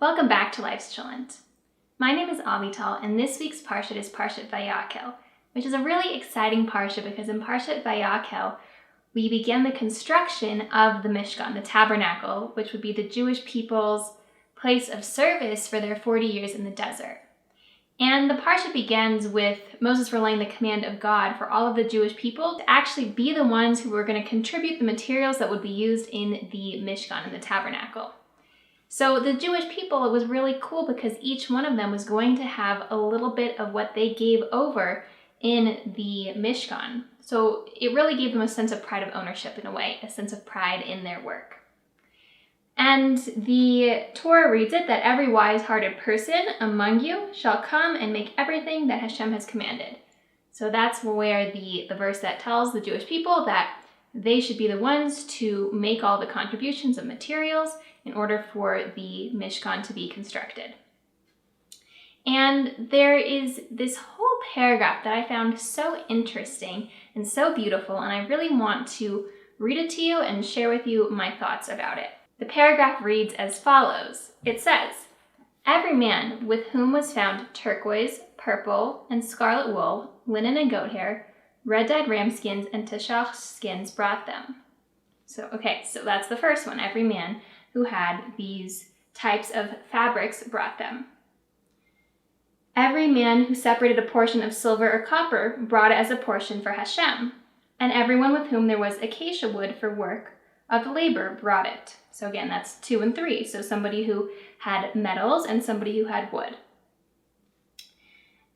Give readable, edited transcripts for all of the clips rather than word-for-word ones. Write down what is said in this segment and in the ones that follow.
Welcome back to Life's Chillent. My name is Avital, and this week's Parshat is Parshat Vayakhel, which is a really exciting Parsha because in Parshat Vayakhel, we begin the construction of the Mishkan, the tabernacle, which would be the Jewish people's place of service for their 40 years in the desert. And the Parsha begins with Moses relaying the command of God for all of the Jewish people to actually be the ones who were going to contribute the materials that would be used in the Mishkan, in the tabernacle. So the Jewish people, it was really cool because each one of them was going to have a little bit of what they gave over in the Mishkan. So it really gave them a sense of pride of ownership in a way, a sense of pride in their work. And the Torah reads it that every wise-hearted person among you shall come and make everything that Hashem has commanded. So that's where the verse that tells the Jewish people that they should be the ones to make all the contributions of materials in order for the Mishkan to be constructed. And there is this whole paragraph that I found so interesting and so beautiful, and I really want to read it to you and share with you my thoughts about it. The paragraph reads as follows. It says, "Every man with whom was found turquoise, purple, and scarlet wool, linen and goat hair, red-dyed ram skins, and tashach skins brought them." So that's the first one. Every man who had these types of fabrics brought them. Every man who separated a portion of silver or copper brought it as a portion for Hashem, and everyone with whom there was acacia wood for work of the labor brought it. So again, that's 2 and 3. So somebody who had metals and somebody who had wood.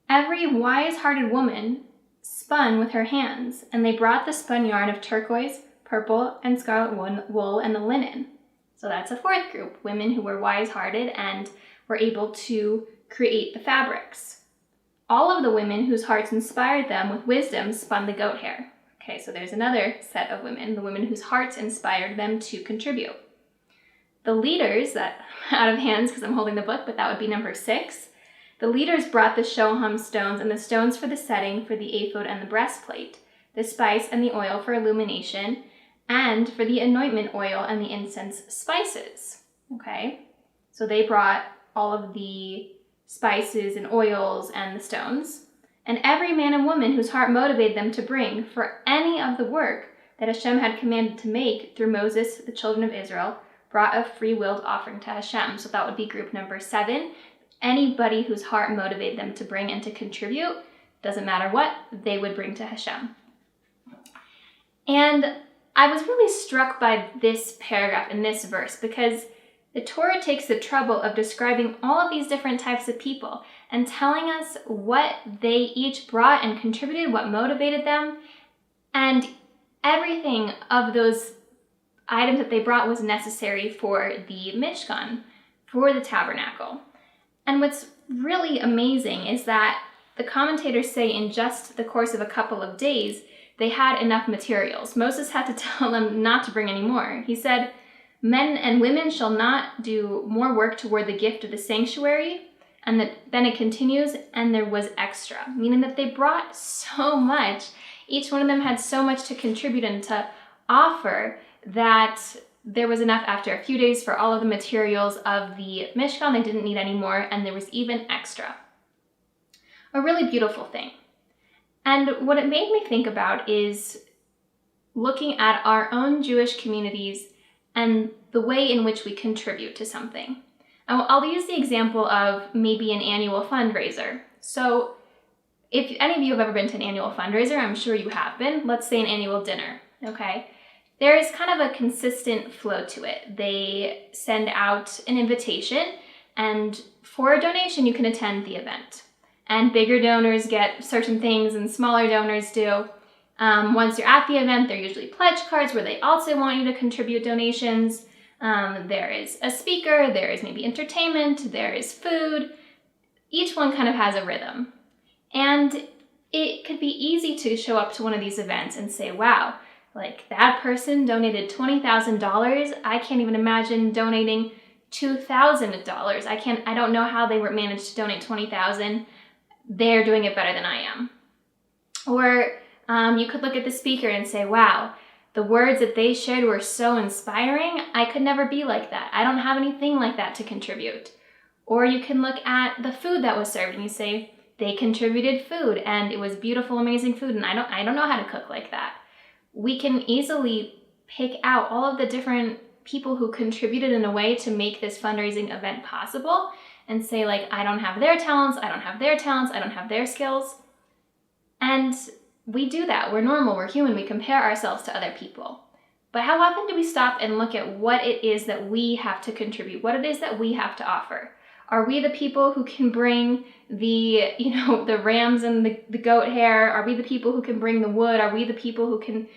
Every wise-hearted woman spun with her hands, and they brought the spun yarn of turquoise, purple, and scarlet wool and the linen. So that's a fourth group, women who were wise-hearted and were able to create the fabrics. All of the women whose hearts inspired them with wisdom spun the goat hair. Okay, so there's another set of women, the women whose hearts inspired them to contribute. The leaders, that out of hands because I'm holding the book, but that would be number 6. The leaders brought the shoham stones and the stones for the setting for the ephod and the breastplate, the spice and the oil for illumination, and for the anointment oil and the incense spices. Okay, so they brought all of the spices and oils and the stones. And every man and woman whose heart motivated them to bring for any of the work that Hashem had commanded to make through Moses, the children of Israel, brought a free-willed offering to Hashem. So that would be group number 7. Anybody whose heart motivated them to bring and to contribute, doesn't matter what, they would bring to Hashem. And I was really struck by this paragraph in this verse because the Torah takes the trouble of describing all of these different types of people and telling us what they each brought and contributed, what motivated them, and everything of those items that they brought was necessary for the Mishkan, for the tabernacle. And what's really amazing is that the commentators say in just the course of a couple of days, they had enough materials. Moses had to tell them not to bring any more. He said, "Men and women shall not do more work toward the gift of the sanctuary." And then it continues, and there was extra, meaning that they brought so much. Each one of them had so much to contribute and to offer that there was enough after a few days for all of the materials of the Mishkan. They didn't need any more, and there was even extra. A really beautiful thing. And what it made me think about is looking at our own Jewish communities and the way in which we contribute to something. I'll use the example of maybe an annual fundraiser. So if any of you have ever been to an annual fundraiser, I'm sure you have been, let's say an annual dinner, okay? There is kind of a consistent flow to it. They send out an invitation, and for a donation, you can attend the event. And bigger donors get certain things and smaller donors do. Once you're at the event, there are usually pledge cards where they also want you to contribute donations. There is a speaker, there is maybe entertainment, there is food. Each one kind of has a rhythm. And it could be easy to show up to one of these events and say, wow, like that person donated $20,000. I can't even imagine donating $2,000. I don't know how they were managed to donate $20,000. They're doing it better than I am. Or you could look at the speaker and say, wow, the words that they shared were so inspiring. I could never be like that. I don't have anything like that to contribute. Or you can look at the food that was served and you say, they contributed food and it was beautiful, amazing food, and I don't know how to cook like that. We can easily pick out all of the different people who contributed in a way to make this fundraising event possible and say, like, I don't have their talents, I don't have their talents, I don't have their skills. And we do that. We're normal, we're human, we compare ourselves to other people. But how often do we stop and look at what it is that we have to contribute, what it is that we have to offer? Are we the people who can bring the rams and the goat hair? Are we the people who can bring the wood? Are we the people who can,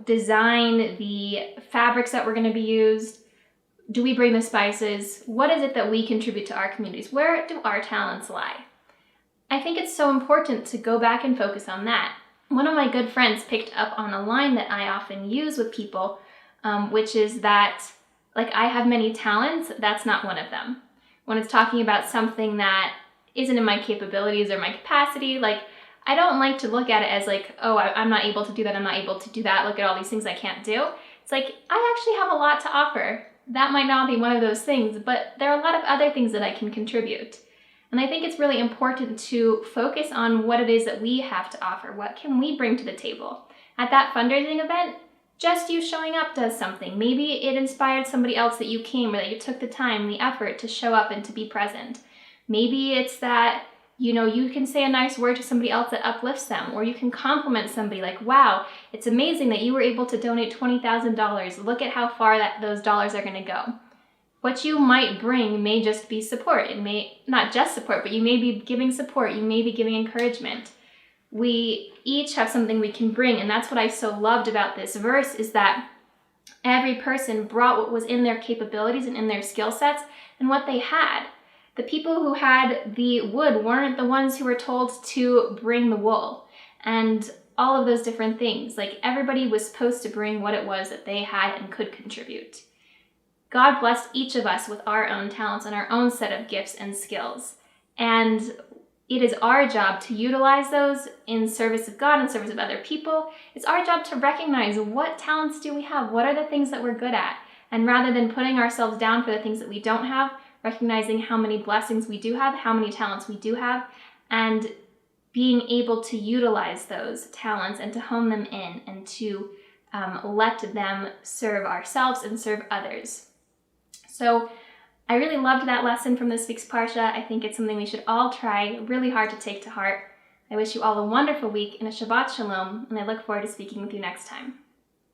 design the fabrics that we're going to be used? Do we bring the spices? What is it that we contribute to our communities? Where do our talents lie? I think it's so important to go back and focus on that. One of my good friends picked up on a line that I often use with people, which is that, like, I have many talents, that's not one of them. When it's talking about something that isn't in my capabilities or my capacity, like, I don't like to look at it as like, oh, I'm not able to do that, I'm not able to do that, look at all these things I can't do. It's like, I actually have a lot to offer. That might not be one of those things, but there are a lot of other things that I can contribute. And I think it's really important to focus on what it is that we have to offer. What can we bring to the table? At that fundraising event, just you showing up does something. Maybe it inspired somebody else that you came or that you took the time, the effort to show up and to be present. Maybe it's that, you can say a nice word to somebody else that uplifts them, or you can compliment somebody like, wow, it's amazing that you were able to donate $20,000. Look at how far those dollars are going to go. What you might bring may just be support. It may not just support, but you may be giving support. You may be giving encouragement. We each have something we can bring, and that's what I so loved about this verse, is that every person brought what was in their capabilities and in their skill sets and what they had. The people who had the wood weren't the ones who were told to bring the wool and all of those different things. Like, everybody was supposed to bring what it was that they had and could contribute. God blessed each of us with our own talents and our own set of gifts and skills. And it is our job to utilize those in service of God and service of other people. It's our job to recognize, what talents do we have? What are the things that we're good at? And rather than putting ourselves down for the things that we don't have, recognizing how many blessings we do have, how many talents we do have, and being able to utilize those talents and to hone them in and to let them serve ourselves and serve others. So I really loved that lesson from this week's Parsha. I think it's something we should all try really hard to take to heart. I wish you all a wonderful week and a Shabbat Shalom, and I look forward to speaking with you next time.